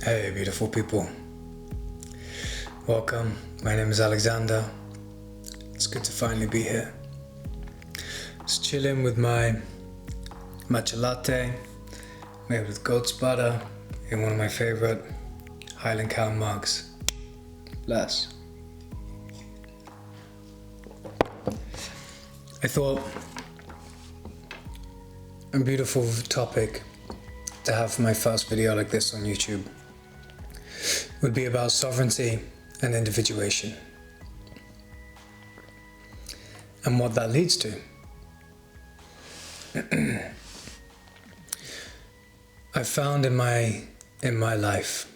Hey, beautiful people. Welcome. My name is Alexander. It's good to finally be here. Just chilling with my matcha latte made with goat's butter in one of my favorite Highland Cow mugs. Bless. I thought a beautiful topic to have for my first video like this on YouTube would be about sovereignty and individuation and what that leads to. I found in my life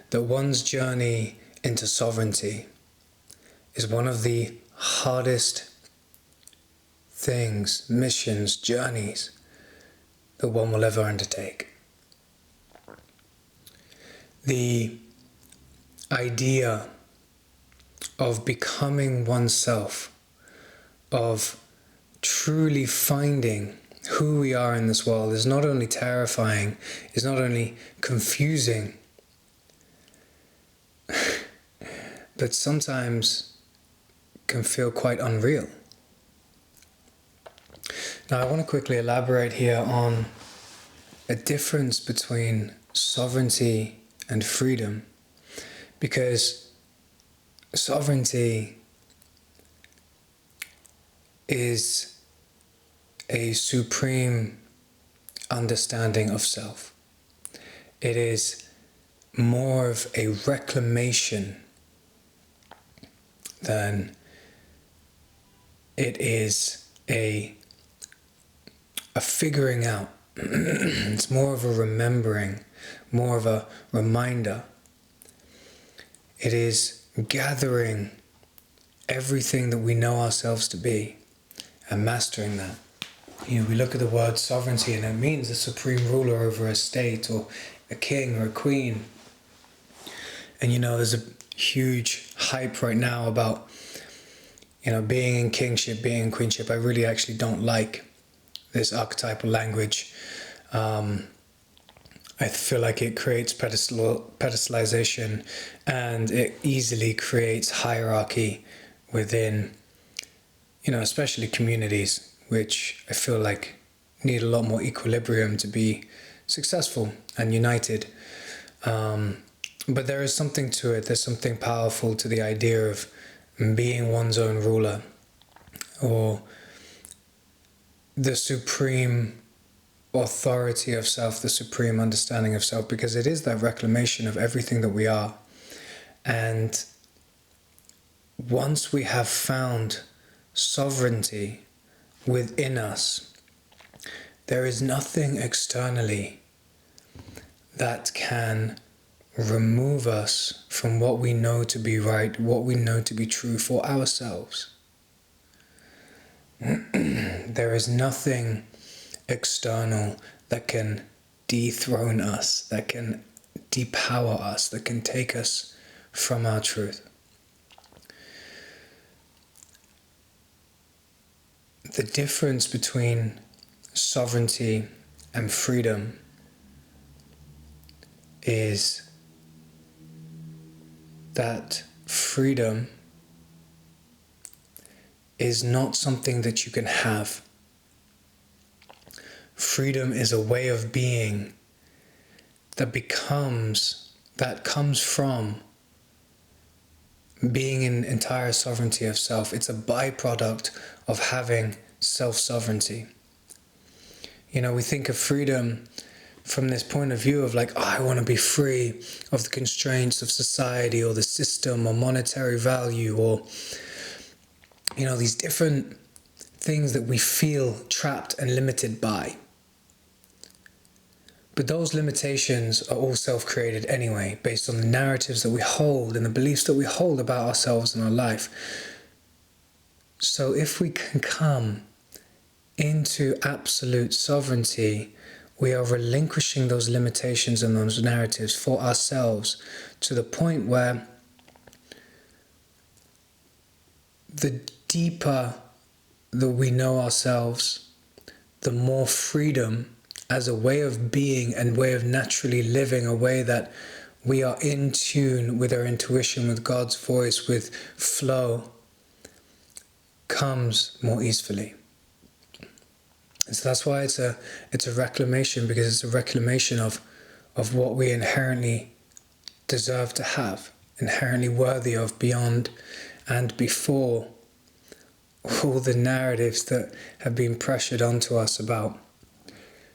that one's journey into sovereignty is one of the hardest things, missions, journeys that one will ever undertake. The idea of becoming oneself, of truly finding who we are in this world is not only terrifying, is not only confusing, but sometimes can feel quite unreal. Now I want to quickly elaborate here on a difference between sovereignty and freedom, because sovereignty is a supreme understanding of self. It is more of a reclamation than it is a figuring out. It's more of a remembering, more of a reminder. It is gathering everything that we know ourselves to be and mastering that. We look at the word sovereignty and it means a supreme ruler over a state or a king or a queen. And there's a huge hype right now about being in kingship, being in queenship. I really actually don't like this archetypal language. I feel like it creates pedestalization and it easily creates hierarchy within, especially communities, which I feel like need a lot more equilibrium to be successful and united. But there is something to it. There's something powerful to the idea of being one's own ruler, or the supreme authority of self, the supreme understanding of self, because it is that reclamation of everything that we are. And once we have found sovereignty within us, there is nothing externally that can remove us from what we know to be right, what we know to be true for ourselves. There is nothing external that can dethrone us, that can depower us, that can take us from our truth. The difference between sovereignty and freedom is that freedom is not something that you can have. Freedom is a way of being that comes from being in entire sovereignty of self. It's a byproduct of having self-sovereignty. We think of freedom from this point of view of I want to be free of the constraints of society or the system or monetary value or, these different things that we feel trapped and limited by. But those limitations are all self-created anyway, based on the narratives that we hold and the beliefs that we hold about ourselves and our life. So if we can come into absolute sovereignty, we are relinquishing those limitations and those narratives for ourselves to the point where the deeper that we know ourselves, the more freedom as a way of being and way of naturally living, a way that we are in tune with our intuition, with God's voice, with flow, comes more easily. And so that's why it's a reclamation, because it's a reclamation of what we inherently deserve to have, inherently worthy of, beyond and before all the narratives that have been pressured onto us about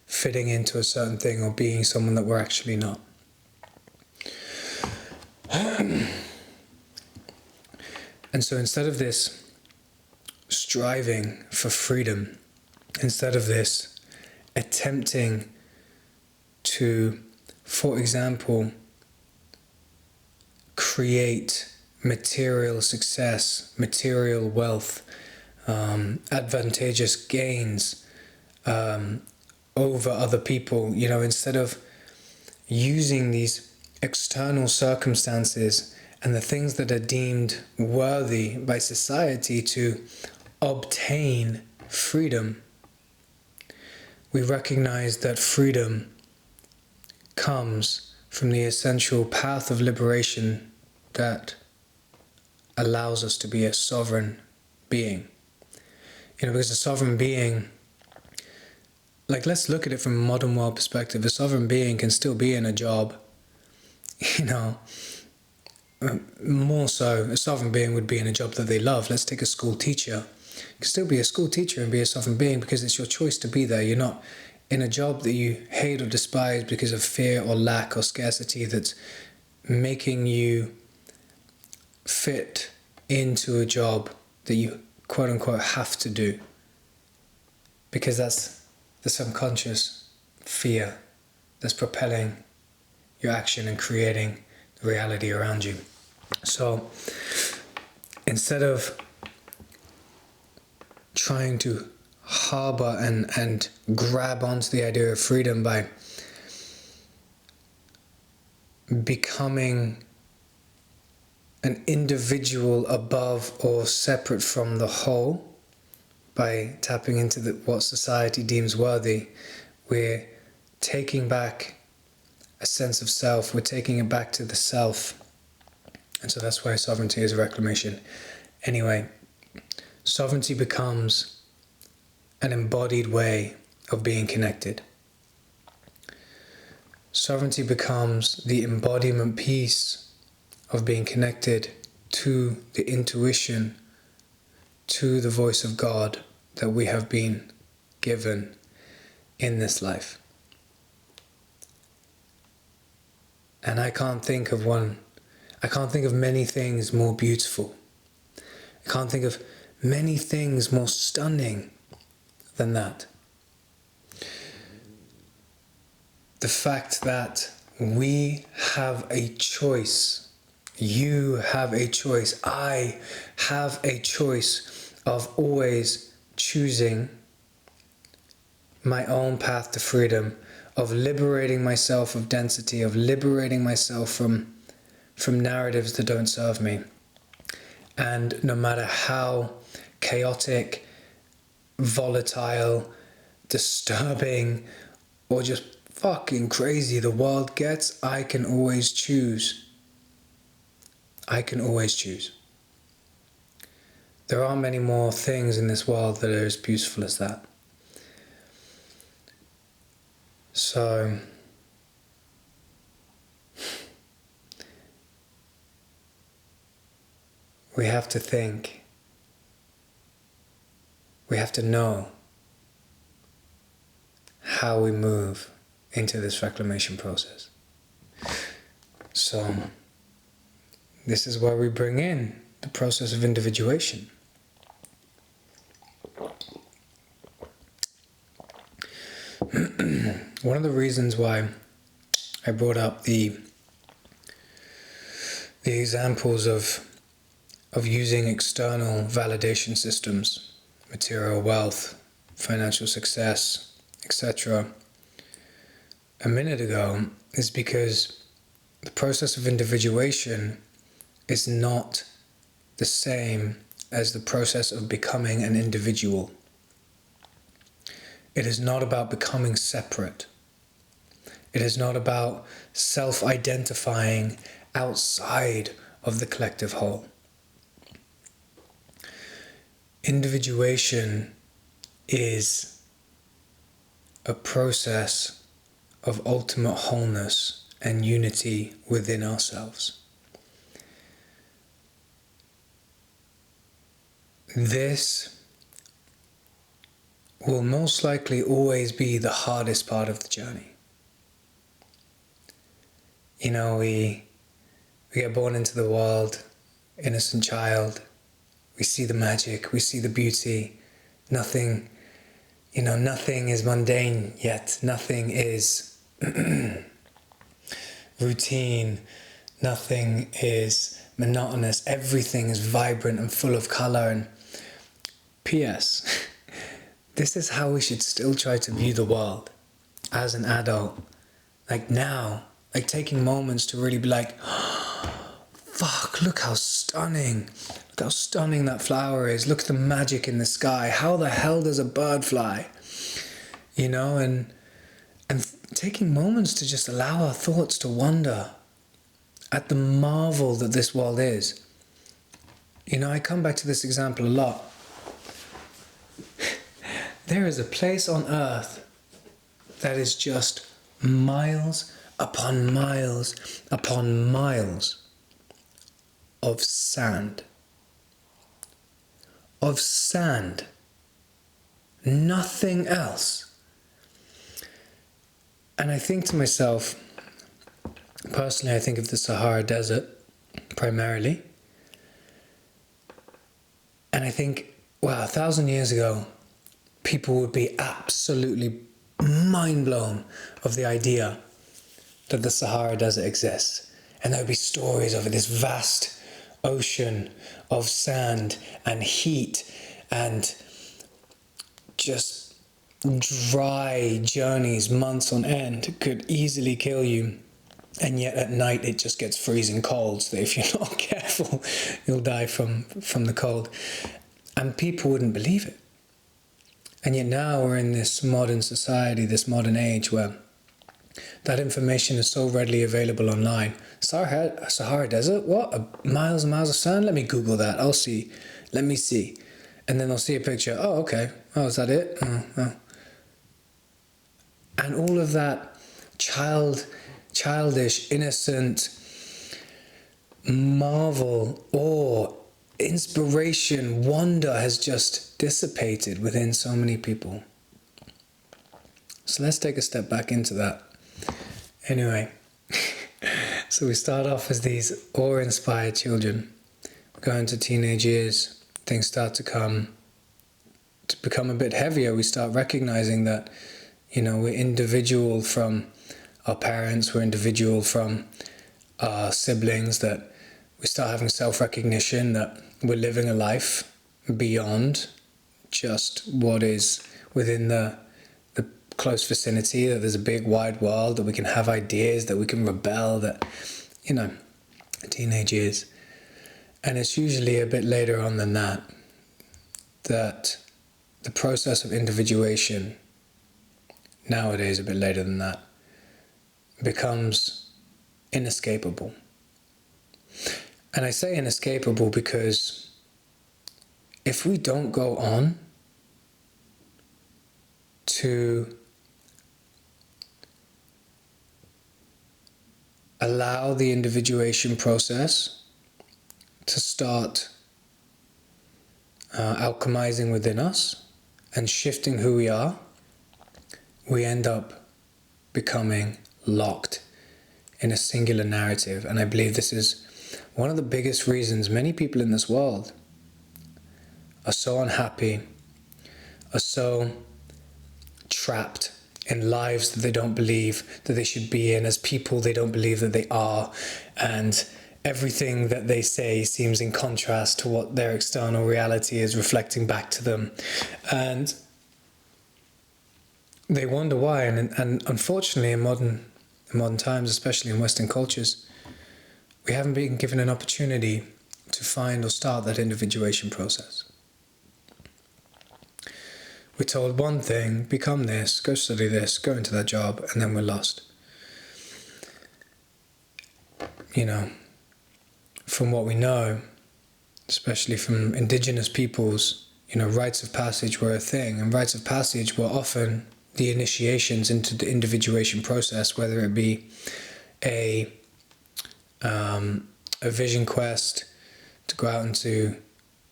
fitting into a certain thing or being someone that we're actually not. And so instead of this striving for freedom, instead of this attempting to, for example, create material success, material wealth, advantageous gains over other people, instead of using these external circumstances and the things that are deemed worthy by society to obtain freedom, we recognize that freedom comes from the essential path of liberation that allows us to be a sovereign being. Because a sovereign being, let's look at it from a modern world perspective. A sovereign being can still be in a job, more so, a sovereign being would be in a job that they love. Let's take a school teacher. You can still be a school teacher and be a sovereign being because it's your choice to be there. You're not in a job that you hate or despise because of fear or lack or scarcity that's making you fit into a job that you quote unquote have to do, because that's the subconscious fear that's propelling your action and creating the reality around you. So instead of trying to harbor and grab onto the idea of freedom by becoming an individual above or separate from the whole, by tapping into what society deems worthy, we're taking back a sense of self, we're taking it back to the self. And so that's why sovereignty is a reclamation. Anyway, sovereignty becomes an embodied way of being connected. Sovereignty becomes the embodiment piece of being connected to the intuition, to the voice of God that we have been given in this life. And I can't think of many things more beautiful. I can't think of many things more stunning than that. The fact that we have a choice, you have a choice, I have a choice of always choosing my own path to freedom, of liberating myself of density, of liberating myself from narratives that don't serve me. And no matter how chaotic, volatile, disturbing, or just fucking crazy the world gets, I can always choose. I can always choose. There aren't many more things in this world that are as beautiful as that. So, we have to think, we have to know how we move into this reclamation process. So, this is where we bring in the process of individuation. One of the reasons why I brought up the examples of using external validation systems, material wealth, financial success, etc., a minute ago is because the process of individuation is not the same as the process of becoming an individual. It is not about becoming separate. It is not about self-identifying outside of the collective whole. Individuation is a process of ultimate wholeness and unity within ourselves. This will most likely always be the hardest part of the journey. You know, we get born into the world, innocent child, we see the magic, we see the beauty, nothing is mundane yet, nothing is routine, nothing is monotonous, everything is vibrant and full of color. And P.S. This is how we should still try to view the world as an adult. Like now, like taking moments to really be like, oh, fuck, look how stunning that flower is. Look at the magic in the sky. How the hell does a bird fly? You know, and taking moments to just allow our thoughts to wander at the marvel that this world is. You know, I come back to this example a lot. There is a place on earth that is just miles upon miles upon miles of sand. Of sand. Nothing else. And I think to myself, personally, I think of the Sahara Desert primarily. And I think, wow, 1,000 years ago, people would be absolutely mind blown of the idea that the Sahara Desert exists. And there would be stories of this vast ocean of sand and heat and just dry journeys, months on end, could easily kill you. And yet at night it just gets freezing cold, so that if you're not careful, you'll die from the cold. And people wouldn't believe it. And yet now we're in this modern society, this modern age where that information is so readily available online. Sahara Desert? What? Miles and miles of sand? Let me Google that. I'll see. Let me see. And then I'll see a picture. Oh, okay. Oh, is that it? Oh. And all of that childish, innocent marvel, awe, inspiration, wonder has just dissipated within so many people. So let's take a step back into that. Anyway, so we start off as these awe-inspired children. We go into teenage years, things start to become a bit heavier. We start recognizing that, you know, we're individual from our parents, we're individual from our siblings, that we start having self-recognition that we're living a life beyond just what is within the close vicinity, that there's a big wide world, that we can have ideas, that we can rebel, that, you know, teenage years. And it's usually a bit later on than that the process of individuation, nowadays a bit later than that, becomes inescapable. And I say inescapable because if we don't go on to allow the individuation process to start alchemizing within us and shifting who we are, we end up becoming locked in a singular narrative. And I believe this is one of the biggest reasons many people in this world are so unhappy, are so trapped in lives that they don't believe that they should be in, as people they don't believe that they are, and everything that they say seems in contrast to what their external reality is reflecting back to them. And they wonder why. And unfortunately in modern times, especially in Western cultures, we haven't been given an opportunity to find or start that individuation process. We're told one thing, become this, go study this, go into that job, and then we're lost. You know, from what we know, especially from indigenous peoples, you know, rites of passage were a thing, and rites of passage were often the initiations into the individuation process, whether it be a vision quest to go out into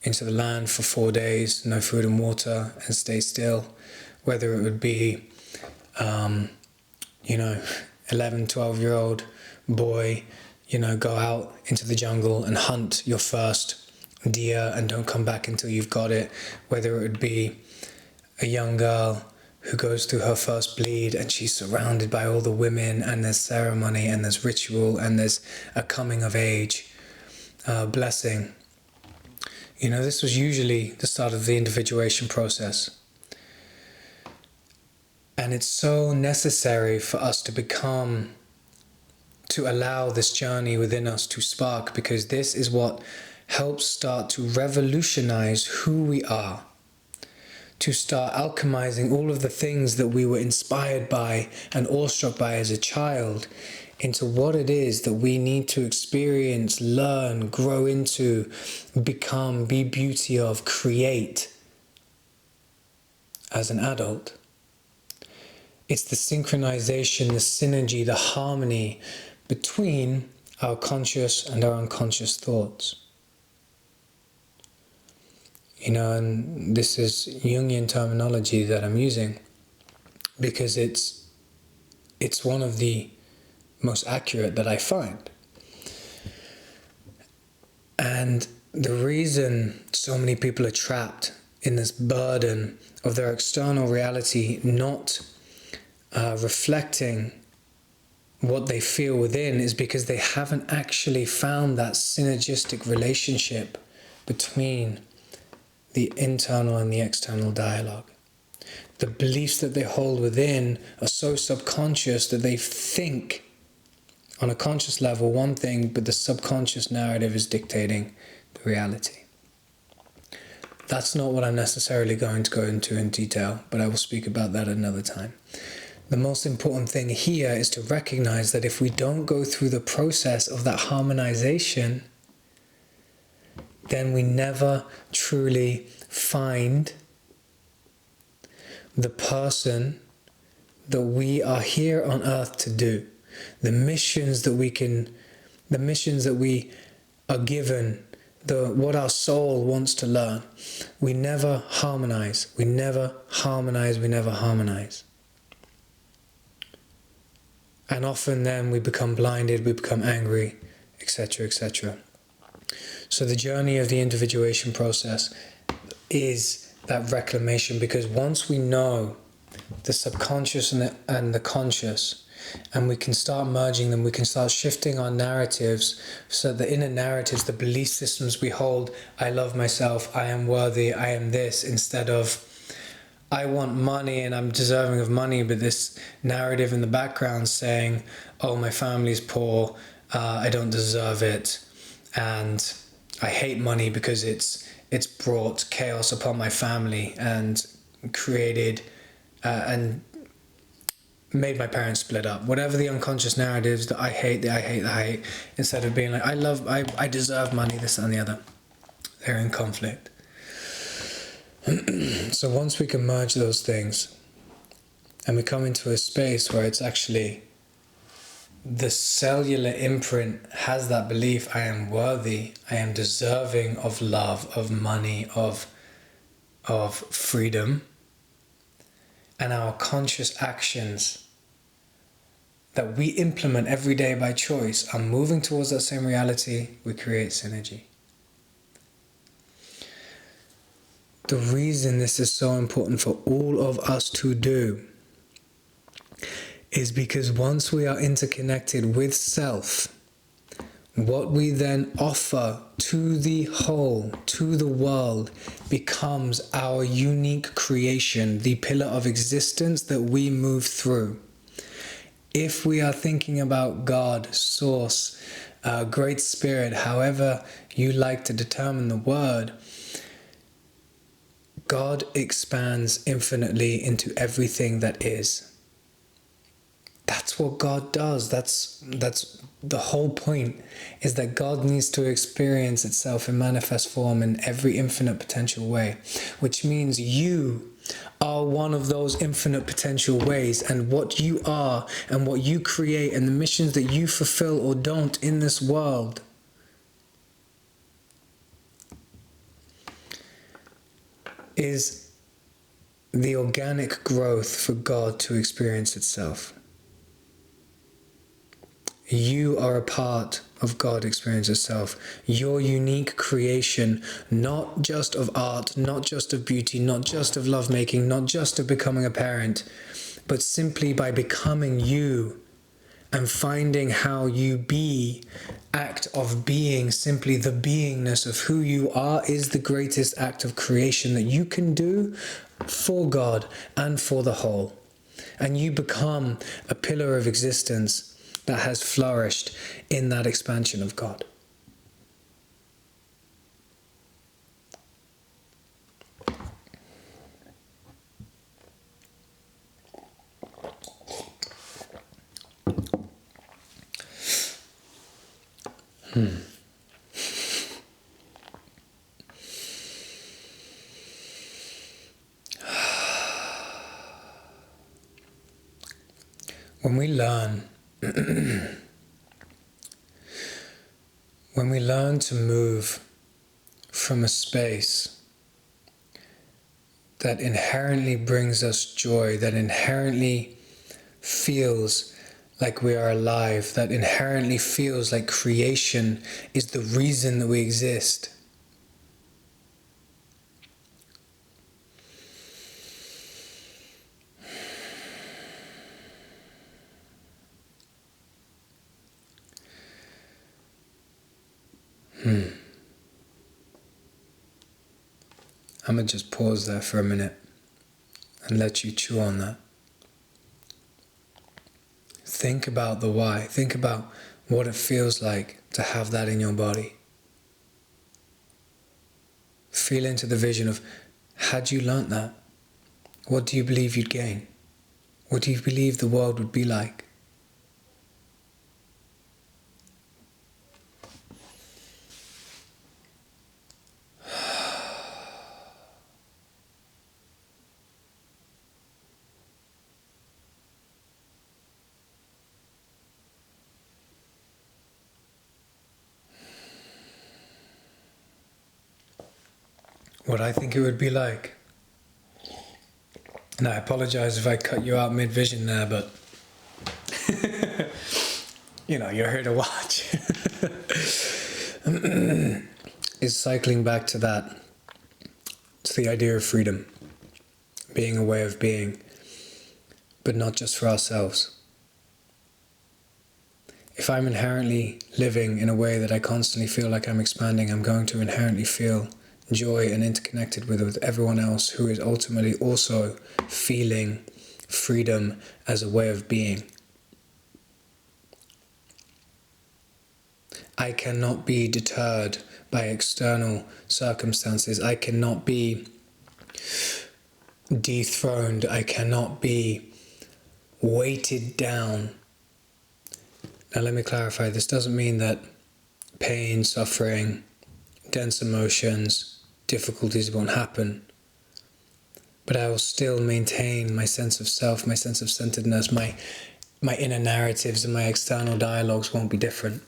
the land for 4 days, no food and water, and stay still, whether it would be, 11, 12-year-old boy, go out into the jungle and hunt your first deer and don't come back until you've got it, whether it would be a young girl who goes through her first bleed and she's surrounded by all the women and there's ceremony and there's ritual and there's a coming of age blessing. This was usually the start of the individuation process. And it's so necessary for us to allow this journey within us to spark, because this is what helps start to revolutionize who we are, to start alchemizing all of the things that we were inspired by and awestruck by as a child into what it is that we need to experience, learn, grow into, become, be beauty of, create as an adult. It's the synchronization, the synergy, the harmony between our conscious and our unconscious thoughts. And this is Jungian terminology that I'm using because it's one of the most accurate that I find. And the reason so many people are trapped in this burden of their external reality not reflecting what they feel within is because they haven't actually found that synergistic relationship between the internal and the external dialogue. The beliefs that they hold within are so subconscious that they think on a conscious level one thing, but the subconscious narrative is dictating the reality. That's not what I'm necessarily going to go into in detail, but I will speak about that another time. The most important thing here is to recognize that if we don't go through the process of that harmonization, then we never truly find the person that we are here on earth to do. The missions that we are given, what our soul wants to learn. We never harmonize. We never harmonize. And often then we become blinded, we become angry, etc., etc. So the journey of the individuation process is that reclamation, because once we know the subconscious and the conscious, and we can start merging them, we can start shifting our narratives, so the inner narratives, the belief systems we hold, I love myself, I am worthy, I am this, instead of I want money and I'm deserving of money, but this narrative in the background saying, oh, my family's poor, I don't deserve it, and I hate money because it's brought chaos upon my family and created and made my parents split up. Whatever the unconscious narratives that I hate, instead of being like, I deserve money, this and the other. They're in conflict. So once we can merge those things and we come into a space where it's actually the cellular imprint has that belief, I am worthy, I am deserving of love, of money, of freedom, and our conscious actions that we implement every day by choice are moving towards that same reality, we create synergy. The reason this is so important for all of us to do is because once we are interconnected with self, what we then offer to the whole, to the world, becomes our unique creation, the pillar of existence that we move through. If we are thinking about God, Source, Great Spirit, however you like to determine the word, God expands infinitely into everything that is. That's what God does. That's the whole point, is that God needs to experience itself in manifest form in every infinite potential way, which means you are one of those infinite potential ways, and what you are and what you create and the missions that you fulfill or don't in this world is the organic growth for God to experience itself. You are a part of God experience itself. Your unique creation, not just of art, not just of beauty, not just of lovemaking, not just of becoming a parent, but simply by becoming you and finding how you be, act of being, simply the beingness of who you are, is the greatest act of creation that you can do for God and for the whole. And you become a pillar of existence that has flourished in that expansion of God. When we learn to move from a space that inherently brings us joy, that inherently feels like we are alive, that inherently feels like creation is the reason that we exist, I'm going to just pause there for a minute and let you chew on that. Think about the why. Think about what it feels like to have that in your body. Feel into the vision of, had you learnt that, what do you believe you'd gain? What do you believe the world would be like? What I think it would be like. And I apologize if I cut you out mid-vision there, but you're here to watch. Is cycling back to that. It's the idea of freedom, being a way of being, but not just for ourselves. If I'm inherently living in a way that I constantly feel like I'm expanding, I'm going to inherently feel joy and interconnected with everyone else who is ultimately also feeling freedom as a way of being. I cannot be deterred by external circumstances. I cannot be dethroned. I cannot be weighted down. Now let me clarify, this doesn't mean that pain, suffering, dense emotions, difficulties won't happen. But I will still maintain my sense of self, my sense of centeredness, my inner narratives and my external dialogues won't be different.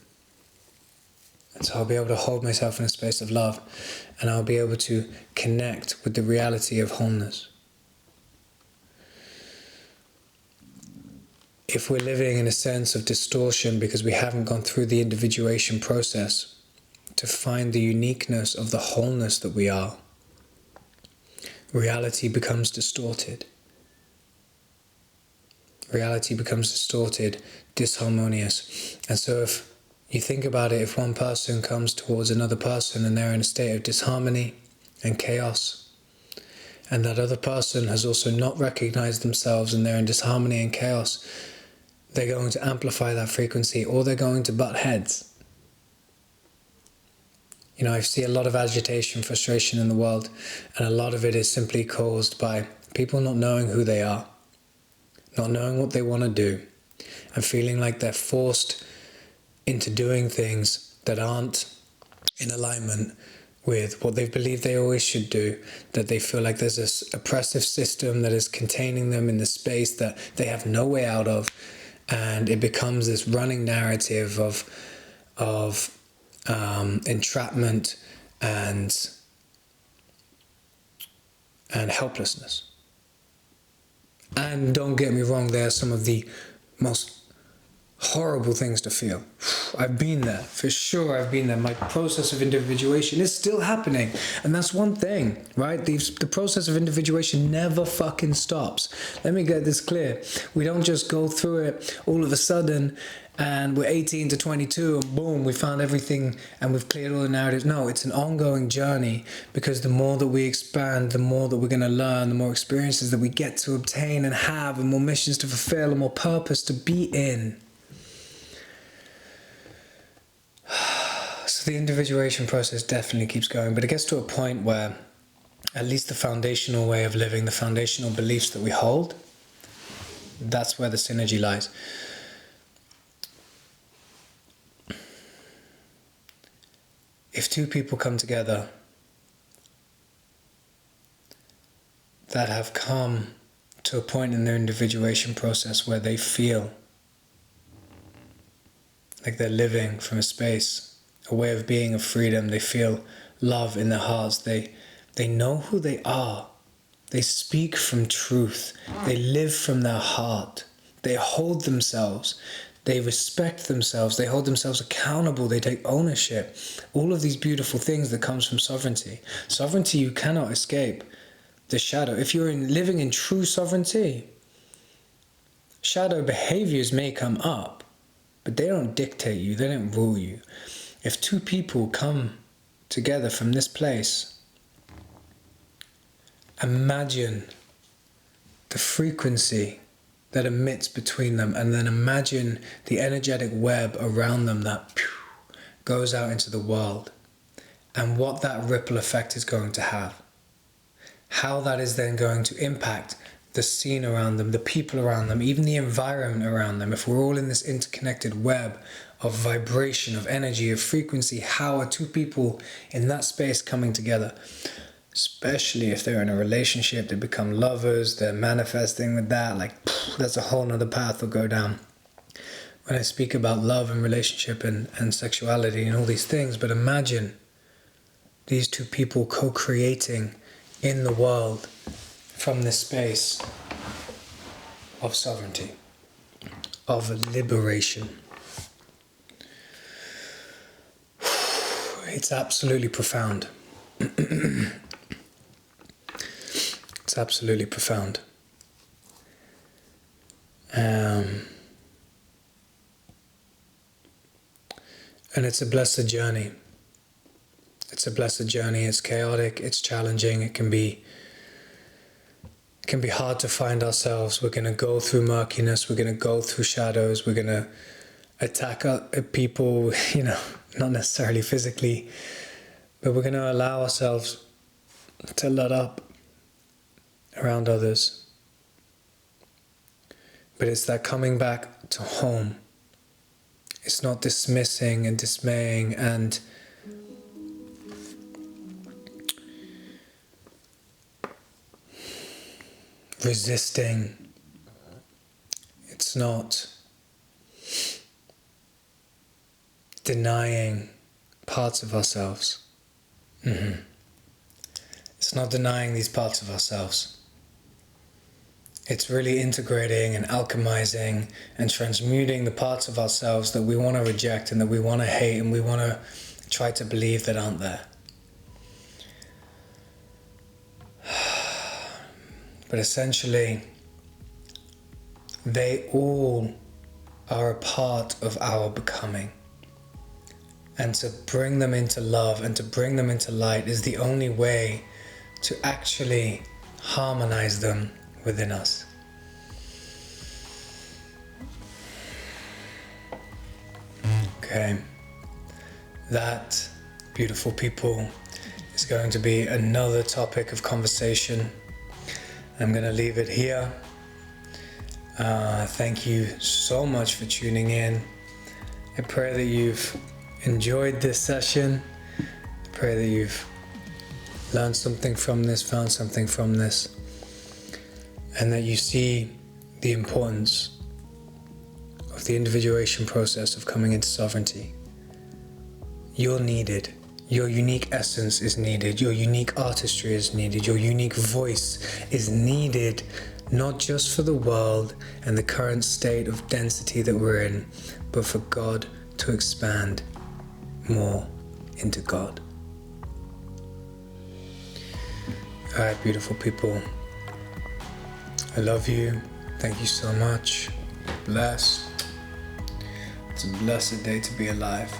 And so I'll be able to hold myself in a space of love, and I'll be able to connect with the reality of wholeness. If we're living in a sense of distortion because we haven't gone through the individuation process to find the uniqueness of the wholeness that we are, reality becomes distorted. Reality becomes distorted, disharmonious. And so if you think about it, if one person comes towards another person and they're in a state of disharmony and chaos, and that other person has also not recognized themselves and they're in disharmony and chaos, they're going to amplify that frequency, or they're going to butt heads. You know, I see a lot of agitation, frustration in the world, and a lot of it is simply caused by people not knowing who they are, not knowing what they want to do, and feeling like they're forced into doing things that aren't in alignment with what they believe they always should do, that they feel like there's this oppressive system that is containing them in the space that they have no way out of, and it becomes this running narrative of entrapment and helplessness. And don't get me wrong, they are some of the most horrible things to feel. I've been there, for sure I've been there. My process of individuation is still happening. And that's one thing, right? The process of individuation never fucking stops. Let me get this clear. We don't just go through it all of a sudden and we're 18 to 22 and boom, we found everything and we've cleared all the narratives. No, it's an ongoing journey, because the more that we expand, the more that we're going to learn, the more experiences that we get to obtain and have, and more missions to fulfill, and more purpose to be in. So the individuation process definitely keeps going, but it gets to a point where at least the foundational way of living, the foundational beliefs that we hold, that's where the synergy lies. If two people come together that have come to a point in their individuation process where they feel like they're living from a space, a way of being, of freedom, they feel love in their hearts, they know who they are, they speak from truth, they live from their heart, they hold themselves, they respect themselves, they hold themselves accountable, they take ownership. All of these beautiful things that comes from sovereignty. Sovereignty, you cannot escape the shadow. If you're living in true sovereignty, shadow behaviors may come up, but they don't dictate you, they don't rule you. If two people come together from this place, imagine the frequency that emits between them, and then imagine the energetic web around them that goes out into the world, and what that ripple effect is going to have. How that is then going to impact the scene around them, the people around them, even the environment around them. If we're all in this interconnected web of vibration, of energy, of frequency, how are two people in that space coming together? Especially if they're in a relationship, they become lovers, they're manifesting with that, like that's a whole nother path we'll go down when I speak about love and relationship and sexuality and all these things. But imagine these two people co-creating in the world from this space of sovereignty, of liberation. It's absolutely profound. It's absolutely profound. And it's a blessed journey. It's a blessed journey. It's chaotic. It's challenging. It can be hard to find ourselves. We're going to go through murkiness. We're going to go through shadows. We're going to attack people, not necessarily physically, but we're going to allow ourselves to let up around others. But it's that coming back to home. It's not dismissing and dismaying and resisting. It's not denying parts of ourselves. It's not denying these parts of ourselves. It's really integrating and alchemizing and transmuting the parts of ourselves that we want to reject and that we want to hate and we want to try to believe that aren't there. But essentially, they all are a part of our becoming. And to bring them into love and to bring them into light is the only way to actually harmonize them within us. Okay, that beautiful people, is going to be another topic of conversation. I'm going to leave it here. Thank you so much for tuning in. I pray that you've enjoyed this session. I pray that you've learned something from this, found something from this, and that you see the importance of the individuation process of coming into sovereignty. You're needed. Your unique essence is needed. Your unique artistry is needed. Your unique voice is needed, not just for the world and the current state of density that we're in, but for God to expand more into God. Alright, beautiful people. I love you. Thank you so much. Blessed. It's a blessed day to be alive.